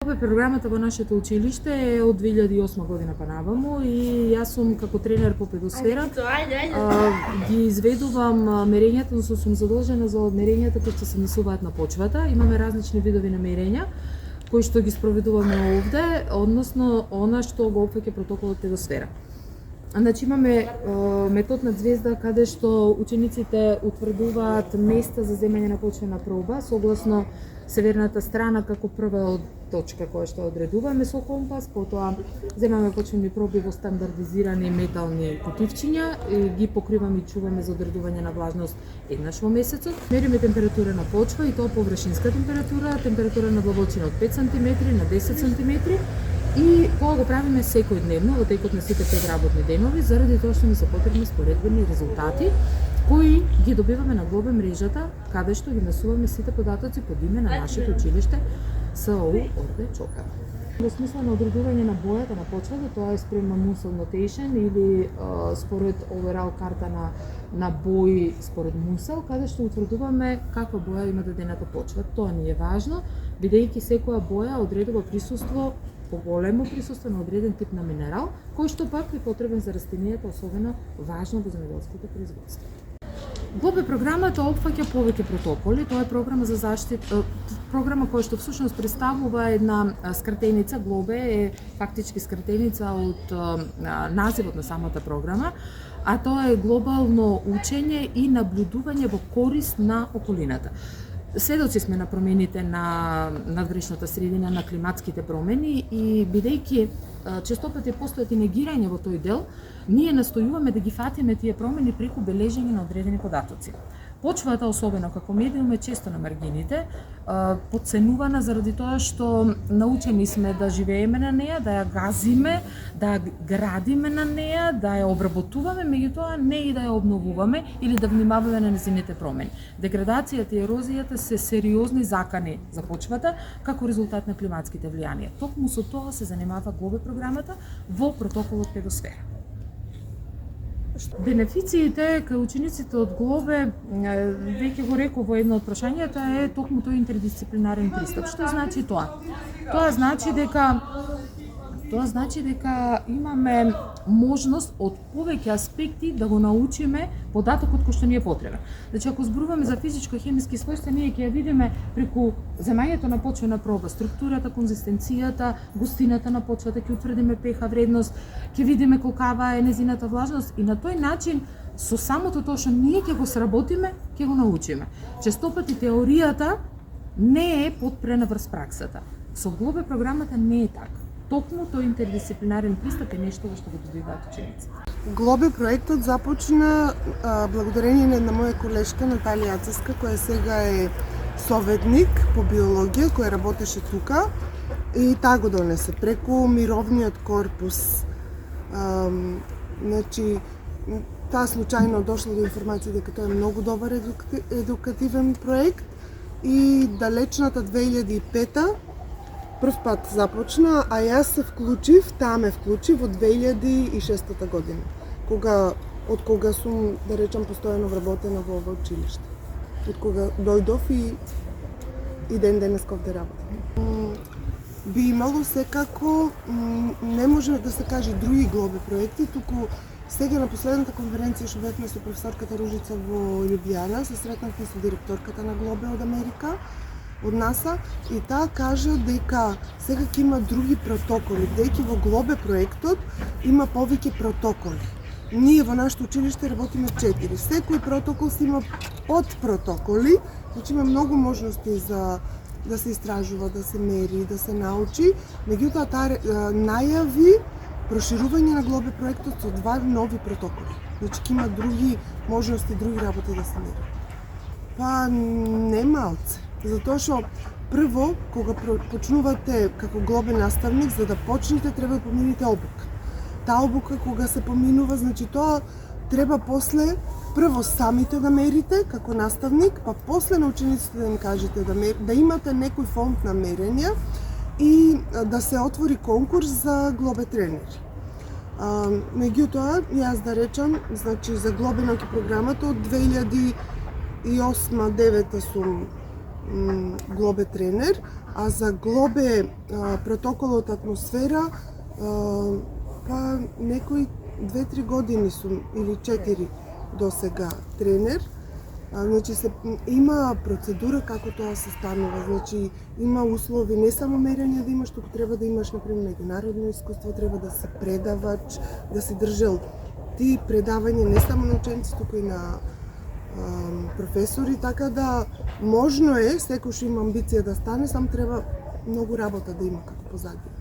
Програмата во нашето училиште е од 2008 година па наваму и јас сум како тренер по педосфера. Ги изведувам мерењата, но сум задолжена за мерењата кои што се несуваат на почвата. Имаме различни видови на мерења кои што ги спроведуваме овде, односно она што го опфаќа протоколот педосфера. Значи имаме метод на звезда каде што учениците утврдуваат места за земање на почвена проба согласно северната страна како прва точка која што одредуваме со компас, потоа земаме почвени проби во стандардизирани метални кутивчиња и ги покриваме и чуваме за одредување на влажност еднаш во месецот. Мериме температура на почва и тоа површинска температура, температура на длабочина од 5 см на 10 см и тоа го правиме секојдневно во текот на сите 5 работни денови заради тоа што ни се потребни споредбени резултати кои ги добиваме на глобе мрежата, каде што ги внесуваме сите податоци под име на нашето училиште СОУ Орде Чокар. Во смисла на одредување на бојата на почвата, тоа е спрема Munsell Notation или според overall карта на бои според Munsell, каде што утврдуваме каква боја има дадената почва. Тоа ни е важно, бидејќи секоја боја одредува присуство, поголемо присуство на одреден тип на минерал, кој што пак е потребен за растенијата, особено важно во земјоделското производство. Глобе програмата опфаќа повеќе протоколи, тоа е програма за заштита, програма која што всушност представува една скратеница. Глобе е фактички скратеница од називот на самата програма, а тоа е глобално учење и наблюдување во корист на околината. Сведоци сме на промените на надврешната средина, на климатските промени и бидејќи често пати постојат и негирање во тој дел, ние настојуваме да ги фатиме тие промени преку бележење на одредени податоци. Почвата, особено како медиум, е често на маргините, подценувана заради тоа што научени сме да живееме на неа, да ја газиме, да ја градиме на неа, да ја обработуваме, меѓутоа не и да ја обновуваме или да внимаваме на нејзините промени. Деградацијата и ерозијата се сериозни закани за почвата како резултат на климатските влијанија. Токму со тоа се занимава Глобе програмата во протоколот педосфера. Бенефициите кај учениците од Глобе, веќе го реков во едно од прашањата, е токму тој интердисциплинарен пристап. Што значи тоа? Тоа значи дека имаме можност од повеќе аспекти да го научиме податокот кој што ни е потребен. Значи, ако зборуваме за физичко-хемиски својства, ние ќе ја видиме преку земањето на почвена проба, структурата, конзистенцијата, густината на почвата, ќе утврдиме pH вредност, ќе видиме колкава е незината влажност и на тој начин со самото тоа што ние ќе го сработиме, ќе го научиме. Често пати теоријата не е подпрена врз праксата. Со Глобе програмата не е така. Токму тој интердисциплинарен пристап е нешто што го добиваат учениците. Глобе проектот започна благодарение на една моја колешка Наталија Ацеска, која сега е советник по биологија, која работеше тука и таа го донесе преку мировниот корпус. Значи, таа случајно дошла до информација дека тоа е многу добар едукативен проект и далечната 2005-та прв пат започна, а јас се вклучив, таа ме вклучи во 2006 година, од кога сум, да речам, постојано вработена во ова училиште. Од кога дојдов и ден денес овде работам. Би имало секако, не може да се каже други Глобе проекти, туку сега на последната конференција што бевме со професорката Ружица во Љубљана, се сретнавме со директорката на Глобе од Америка, од НАСА, и таа кажа дека сега ќе има други протоколи, бидејќи во Глобе проектот има повеќе протоколи. Ние во нашето училиште работиме 4. Секој протокол си има подпротоколи, значи има многу можности за да се истражува, да се мери, да се научи. Меѓутоа таа најави проширување на Глобе проектот со 2 нови протоколи. Значи ќе има други можности, други работи да се мери. Па не малце. Затоа што прво, кога почнувате како Глобе наставник, за да почнете треба да помините обука. Таа обука кога се поминува, значи тоа треба после прво самите да мерите како наставник, па после на учениците да им кажете да имате некој фонд на мерења и да се отвори конкурс за Глобе тренери. Меѓутоа, јас да речам, значи за Глобе науки програмата од 2008-2009 сум глобе тренер, а за глобе протоколот атмосфера па некои 2-3 години сум или 4 до сега тренер. Значи има процедура како тоа се станува, значи има услови, не само мерење да имаш, туку треба да имаш например меѓународно искуство, треба да си предавач, да си држел ти предавање не само на ученици, туку и на професори, така да можно е, секој што има амбиција да стане, сам треба многу работа да има како позадие.